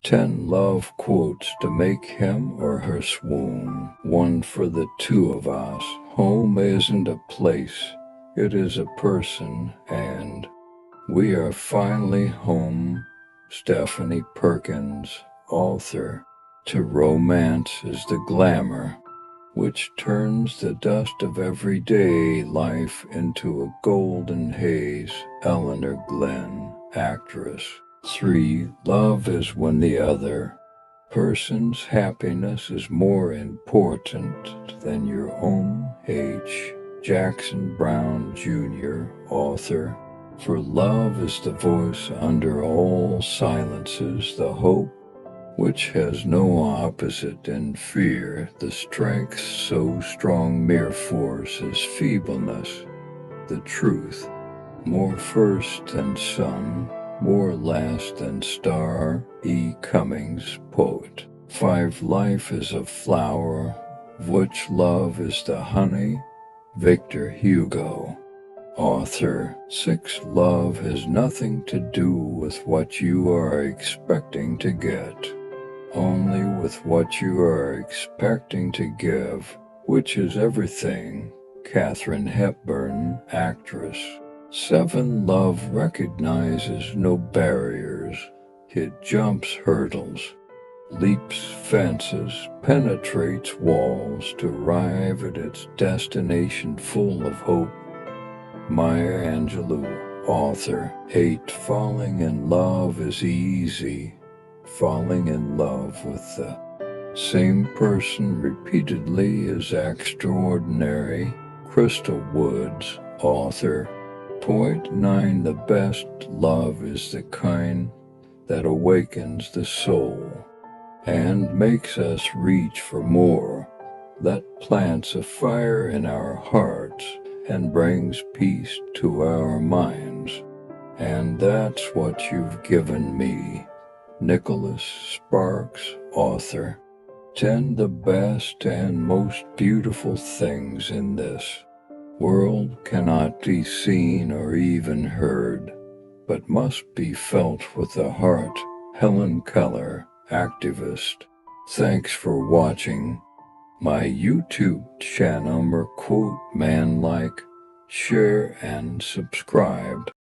10 love quotes to make him or her swoon. One for the two of us. Home isn't a place, it is a person, and we are finally home. Stephanie Perkins, author. To romance is the glamour, which turns the dust of everyday life into a golden haze. Eleanor Glenn, actress. 3. Love is when the other person's happiness is more important than your own. H. Jackson Brown Jr., author. For love is the voice under all silences, the hope which has no opposite, in fear, the strength so strong mere force is feebleness, the truth, more first than sun, more last than star. E. Cummings, poet. 5. Life is a flower, of which love is the honey. Victor Hugo, author. 6. Love has nothing to do with what you are expecting to get, only with what you are expecting to give, which is everything. Katharine Hepburn, actress. 7. Love recognizes no barriers. It jumps hurdles, leaps fences, penetrates walls to arrive at its destination full of hope. Maya Angelou, author. 8. Falling in love is easy. Falling in love with the same person repeatedly is extraordinary. Crystal Woods, author. Point 9. The best love is the kind that awakens the soul and makes us reach for more, that plants a fire in our hearts and brings peace to our minds. And that's what you've given me. Nicholas Sparks, author. 10. The best and most beautiful things in this world cannot be seen or even heard, but must be felt with the heart. Helen Keller, activist. Thanks for watching my YouTube channel. Quote man, like, share, and subscribe.